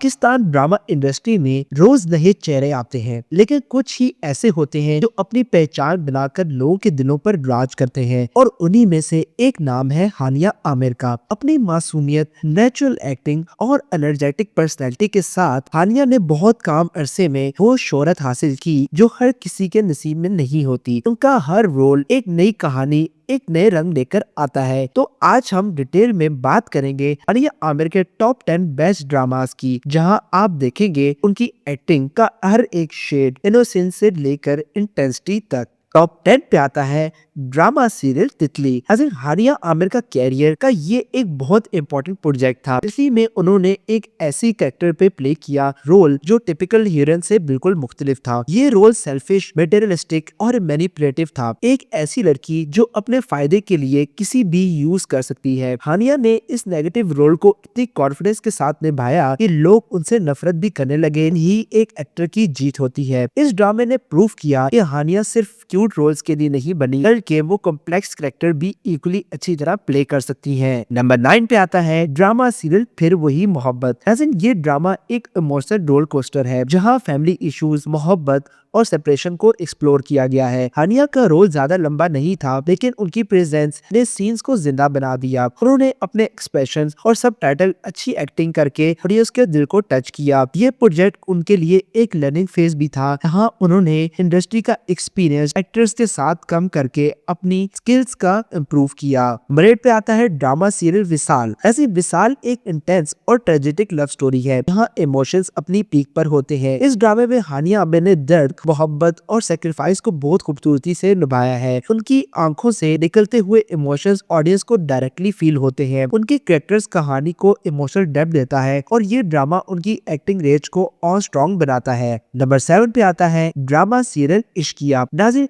Pakistan drama industry में रोज नए चेहरे आते हैं, लेकिन कुछ ही ऐसे होते हैं जो अपनी पहचान बनाकर लोगों के दिलों पर राज करते हैं और उन्हीं में से एक नाम है हानिया आमिर का। अपनी मासूमियत, नेचुरल एक्टिंग और एनर्जेटिक पर्सनैलिटी के साथ हानिया ने बहुत कम अरसे में वो शोहरत हासिल की जो हर किसी के नसीब में नहीं होती। उनका हर रोल एक नई कहानी, एक नए रंग लेकर आता है। तो आज हम डिटेल में बात करेंगे हानिया आमिर के टॉप 10 बेस्ट ड्रामास की, जहां आप देखेंगे उनकी एक्टिंग का हर एक शेड, इनोसेंस से लेकर इंटेंसिटी तक। टॉप 10 पे आता है ड्रामा सीरियल तितली। हानिया आमिर का कैरियर का ये एक बहुत इंपॉर्टेंट प्रोजेक्ट था। तितली में उन्होंने एक ऐसी कैरेक्टर पे प्ले किया रोल जो टिपिकल हीरोइन से बिल्कुल मुख्तलिफ था। ये रोल सेल्फिश, मटेरियलिस्टिक और मैनिपुलेटिव था। एक ऐसी लड़की जो अपने फायदे के लिए किसी भी यूज कर सकती है। हानिया ने इस नेगेटिव रोल को इतनी कॉन्फिडेंस के साथ निभाया कि लोग उनसे नफरत भी करने लगे। ही एक एक्टर की जीत होती है। इस ड्रामे ने प्रूव किया कि हानिया सिर्फ क्यूट रोल्स के लिए नहीं बनी, बल्कि वो कॉम्प्लेक्स कैरेक्टर भी इक्वली अच्छी तरह प्ले कर सकती हैं। नंबर 9 पे आता है ड्रामा सीरियल फिर वही मोहब्बत। ये ड्रामा एक इमोशनल रोल कोस्टर है, जहां फैमिली इश्यूज, मोहब्बत और सेपरेशन को एक्सप्लोर किया गया है। हानिया का रोल ज्यादा लंबा नहीं था, लेकिन उनकी प्रेजेंस ने सीन्स को जिंदा बना दिया। उन्होंने अपने एक्सप्रेशंस और सबटाइटल अच्छी एक्टिंग करके ऑडियंस के दिल को टच किया। ये प्रोजेक्ट उनके लिए एक लर्निंग फेज भी था, जहां उन्होंने इंडस्ट्री का एक्सपीरियंस एक्टर्स के साथ कम करके अपनी स्किल्स का इम्प्रूव किया। नंबर 8 पे आता है ड्रामा सीरियल विशाल। विशाल एक इंटेंस और ट्रेजेडिक लव स्टोरी है, जहाँ इमोशंस अपनी पीक पर होते हैं। इस ड्रामे में हानिया आमिर ने दर्द, मोहब्बत और सेक्रीफाइस को बहुत खूबसूरती से निभाया है। उनकी आंखों से निकलते हुए इमोशंस ऑडियंस को डायरेक्टली फील होते हैं। उनके कैरेक्टर्स कहानी को इमोशनल डेप्थ देता है और ये ड्रामा उनकी एक्टिंग रेंज को और स्ट्रॉन्ग बनाता है। नंबर 7 पे आता है ड्रामा सीरियल इश्किया।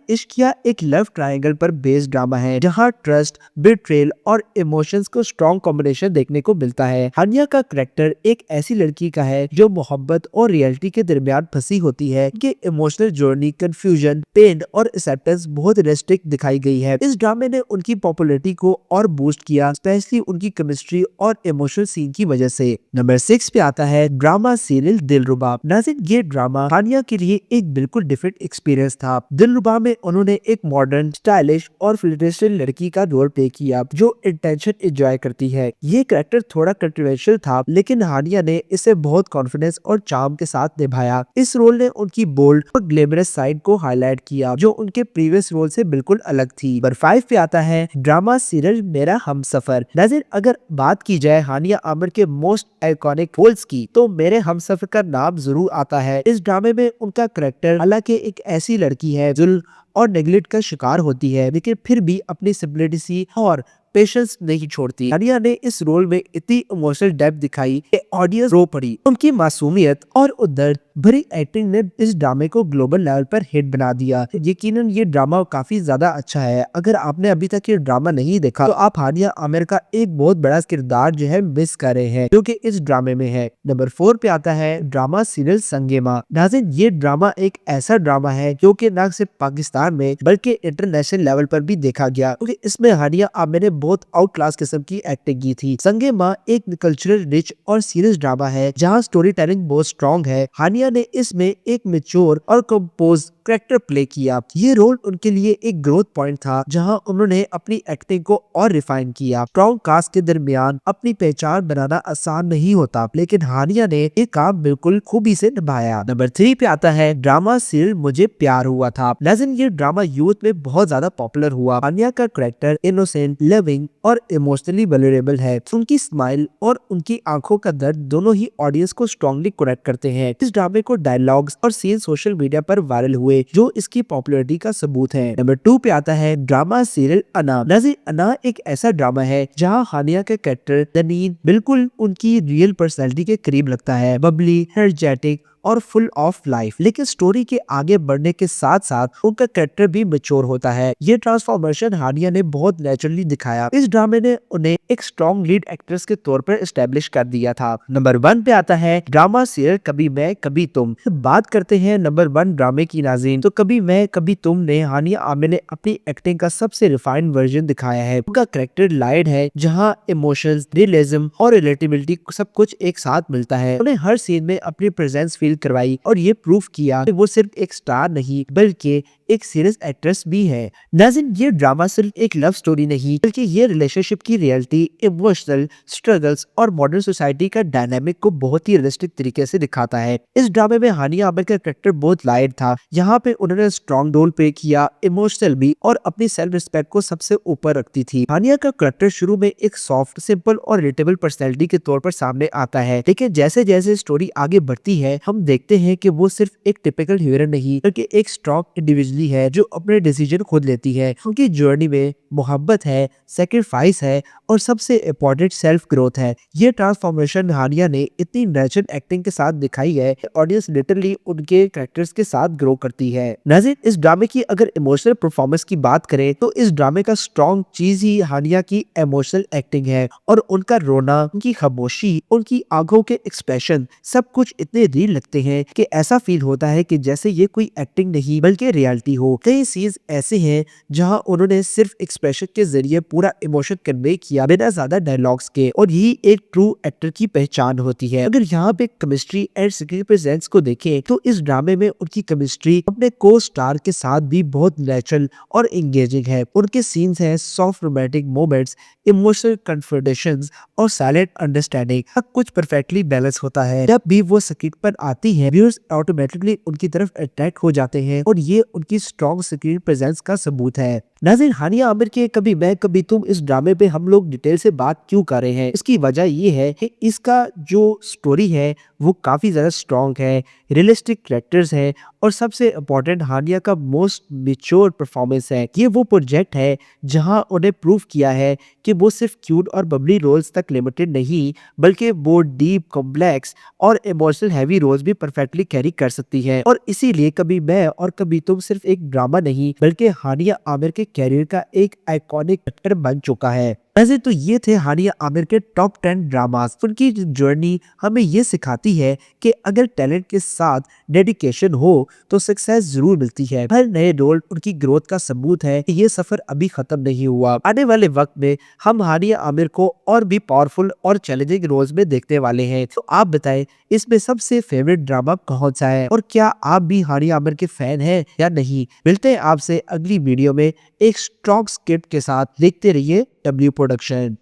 इश्किया एक लव ट्रायंगल पर बेस्ड ड्रामा है, जहाँ ट्रस्ट, बिट्रेल और इमोशंस को स्ट्रॉन्ग कॉम्बिनेशन देखने को मिलता है। हानिया का कैरेक्टर एक ऐसी लड़की का है जो मोहब्बत और रियलिटी के दरमियान फंसी होती है। उनके इमोशनल जर्नी, कंफ्यूजन, पेन और एक्सेप्टेंस बहुत रियलिस्टिक दिखाई गई है। इस ड्रामे ने उनकी पॉपुलैरिटी को और बूस्ट किया, स्पेशली उनकी केमिस्ट्री और इमोशनल सीन की वजह से। नंबर 6 पे आता है ड्रामा सीरियल दिलरुबा। ये ड्रामा हानिया के लिए एक बिल्कुल डिफरेंट एक्सपीरियंस था। दिलरुबा में उन्होंने एक मॉडर्न, स्टाइलिश और फ्लर्टेशियस लड़की का रोल प्ले किया जो इंटेंशन एंजॉय करती है। ये कैरेक्टर थोड़ा कंट्रोवर्शियल था, लेकिन हानिया ने इसे बहुत कॉन्फिडेंस और चार्म के साथ निभाया। इस रोल ने उनकी बोल्ड और ग्लैमरस साइड को हाईलाइट किया, जो उनके प्रीवियस रोल से बिल्कुल अलग थी। नंबर 5 पे आता है ड्रामा सीरियल मेरा हमसफर। अगर बात की जाए हानिया आमिर के मोस्ट आइकॉनिक रोल्स की, तो मेरे हमसफर का नाम जरूर आता है। इस ड्रामे में उनका कैरेक्टर, हालांकि एक ऐसी लड़की है जुल्म और नेगलेक्ट का शिकार होती है, लेकिन फिर भी अपनी सिंप्लिसिटी और पेशेंस नहीं छोड़ती। हानिया ने इस रोल में इतनी इमोशनल डेप्थ दिखाई कि ऑडियंस रो पड़ी। उनकी मासूमियत और दर्द भरी एक्टिंग ने इस ड्रामे को ग्लोबल लेवल पर हिट बना दिया। यकीनन ये ड्रामा काफी ज्यादा अच्छा है। अगर आपने अभी तक ये ड्रामा नहीं देखा, तो आप हानिया आमिर का एक बहुत बड़ा किरदार जो है मिस कर रहे हैं, जो कि इस ड्रामे में है। नंबर 4 पे आता है ड्रामा सीरियल संगेमा। ये ड्रामा एक ऐसा ड्रामा है जो कि न सिर्फ पाकिस्तान में बल्कि इंटरनेशनल लेवल पर भी देखा गया, क्योंकि इसमें हानिया आमिर ने बहुत आउट क्लास किस्म की एक्टिंग की थी। संगेमा एक कल्चरल रिच और सीरियस ड्रामा है, जहाँ स्टोरी टेलिंग बहुत स्ट्रॉन्ग है। हानिया ने इसमें एक मैच्योर और कंपोज कैरेक्टर प्ले किया। ये रोल उनके लिए एक ग्रोथ पॉइंट था, जहां उन्होंने अपनी एक्टिंग को और रिफाइन किया। स्ट्रॉन्ग कास्ट के दरमियान अपनी पहचान बनाना आसान नहीं होता, लेकिन हानिया ने ये काम बिल्कुल खूबी से निभाया। नंबर 3 पे आता है ड्रामा सीरियल मुझे प्यार हुआ था। ये ड्रामा यूथ में बहुत ज्यादा पॉपुलर हुआ। हानिया का कैरेक्टर इनोसेंट, लविंग और इमोशनली वल्नरेबल है। उनकी स्माइल और उनकी आंखों का दर्द दोनों ही ऑडियंस को स्ट्रॉन्गली कनेक्ट करते हैं। इस ड्रामे को डायलॉग्स और सीन सोशल मीडिया पर वायरल हुए, जो इसकी पॉपुलैरिटी का सबूत है। नंबर 2 पे आता है ड्रामा सीरियल अना। अना एक ऐसा ड्रामा है जहां हानिया के कैरेक्टर दनीन बिल्कुल उनकी रियल पर्सनैलिटी के करीब लगता है। बबली, एनर्जेटिक और फुल ऑफ लाइफ। लेकिन स्टोरी के आगे बढ़ने के साथ साथ उनका कैरेक्टर भी मैच्योर होता है। ये ट्रांसफॉर्मेशन हानिया ने बहुत नेचुरली दिखाया। इस ड्रामे ने उन्हें एक स्ट्रॉन्ग लीड एक्ट्रेस के तौर पर एस्टेब्लिश कर दिया था। नंबर 1 पे आता है ड्रामा सीरियल कभी मैं कभी तुम। बात करते हैं नंबर 1 ड्रामे की नाज़रीन, तो कभी मैं कभी तुम ने हानिया आमिर ने अपनी एक्टिंग का सबसे रिफाइंड वर्जन दिखाया है। उनका कैरेक्टर लाइट है, जहाँ इमोशंस, रियलिज्म और रिलेटेबिलिटी सब कुछ एक साथ मिलता है। उन्हें हर सीन में अपनी प्रेजेंस फील करवाई और ये प्रूफ किया कि वो सिर्फ एक स्टार नहीं बल्कि एक सीरियस एक्ट्रेस भी है। नाज़रीन, ये ड्रामा सिर्फ एक लव स्टोरी नहीं बल्कि ये रिलेशनशिप की रियलिटी, इमोशनल स्ट्रगल्स और मॉडर्न सोसाइटी का डायनामिक को बहुत ही रियलिस्टिक तरीके से दिखाता है। इस ड्रामे में हानिया आमिर का कैरेक्टर बहुत लाइट था। यहाँ पे उन्होंने स्ट्रॉन्ग रोल प्ले किया, इमोशनल भी, और अपनी सेल्फ रिस्पेक्ट को सबसे ऊपर रखती थी। हानिया का कैरेक्टर शुरू में एक सॉफ्ट, सिंपल और रिलेटेबल पर्सनैलिटी के तौर पर सामने आता है, लेकिन जैसे जैसे स्टोरी आगे बढ़ती है हम देखते हैं कि वो सिर्फ एक टिपिकल हीरोइन नहीं बल्कि एक स्ट्रॉन्ग इंडिविजुअल है जो अपने डिसीजन खुद लेती है। उनकी जर्नी में मोहब्बत है, सैक्रिफाइस है और सबसे इम्पोर्टेंट सेल्फ ग्रोथ है। ये ट्रांसफॉर्मेशन हानिया ने इतनी नेचुरल एक्टिंग के साथ दिखाई है कि ऑडियंस लिटरली उनके कैरेक्टर्स के साथ ग्रो करती है। नाज़रीन, इस ड्रामे की अगर इमोशनल परफॉर्मेंस की बात करें तो इस ड्रामे का स्ट्रॉन्ग चीज ही हानिया की इमोशनल एक्टिंग है, और उनका रोना, उनकी खामोशी, उनकी आंखों के एक्सप्रेशन सब कुछ इतने रियल लगते हैं कि ऐसा फील होता है कि जैसे ये कोई एक्टिंग नहीं बल्कि रियलिटी हो। कई सीन्स ऐसे हैं जहां उन्होंने सिर्फ एक्सप्रेशन के जरिए पूरा इमोशन कन्वे किया बिना ज्यादा डायलॉग्स के, और यही एक ट्रू एक्टर की पहचान होती है। अगर यहाँ पे केमिस्ट्री एंड स्क्रीन प्रेजेंस को देखें तो इस ड्रामे में उनकी केमिस्ट्री अपने को स्टार के साथ भी बहुत नेचुरल और एंगेजिंग है। उनके सीन्स हैं सॉफ्ट रोमांटिक मोमेंट्स, इमोशनल कन्फर्टेशंस और साइलेंट अंडरस्टैंडिंग, सब कुछ परफेक्टली बैलेंस होता है। जब भी वो स्क्रीन पर आती है व्यूअर्स ऑटोमेटिकली उनकी तरफ अट्रैक्ट हो जाते हैं, और ये उनकी स्ट्रॉन्ग स्क्रीन प्रेजेंस का सबूत है। नाज़रीन, हानिया आमिर के कभी मैं कभी तुम इस ड्रामे पे हम लोग डिटेल से बात क्यों कर रहे हैं, इसकी वजह ये है कि इसका जो स्टोरी है वो काफी ज्यादा स्ट्रॉन्ग है, रियलिस्टिक कैरेक्टर्स है, और सबसे इम्पोर्टेंट हानिया का मोस्ट मैच्योर परफॉर्मेंस है। ये वो प्रोजेक्ट है जहां उन्हें प्रूव किया है कि वो सिर्फ क्यूट और बबली रोल्स तक लिमिटेड नहीं बल्कि वो डीप, कॉम्प्लेक्स और इमोशनल हैवी रोल्स भी परफेक्टली कैरी कर सकती है। और इसीलिए कभी मैं और कभी तुम सिर्फ एक ड्रामा नहीं बल्कि हानिया आमिर के कैरियर का एक आइकॉनिक कैरेक्टर बन चुका है। वैसे तो ये थे हानिया आमिर के टॉप 10 ड्रामास। उनकी जर्नी हमें ये सिखाती है कि अगर टैलेंट के साथ डेडिकेशन हो तो सक्सेस जरूर मिलती है। हर नए रोल उनकी ग्रोथ का सबूत है कि ये सफर अभी खत्म नहीं हुआ। आने वाले वक्त में हम हानिया आमिर को और भी पावरफुल और चैलेंजिंग रोल्स में देखने वाले हैं। तो आप बताएं इसमें सबसे फेवरेट ड्रामा कौन सा है, और क्या आप भी हानिया आमिर के फैन हैं या नहीं। मिलते हैं आपसे अगली वीडियो में एक स्ट्रॉन्ग स्क्रिप्ट के साथ। देखते रहिए W प्रोडक्शन।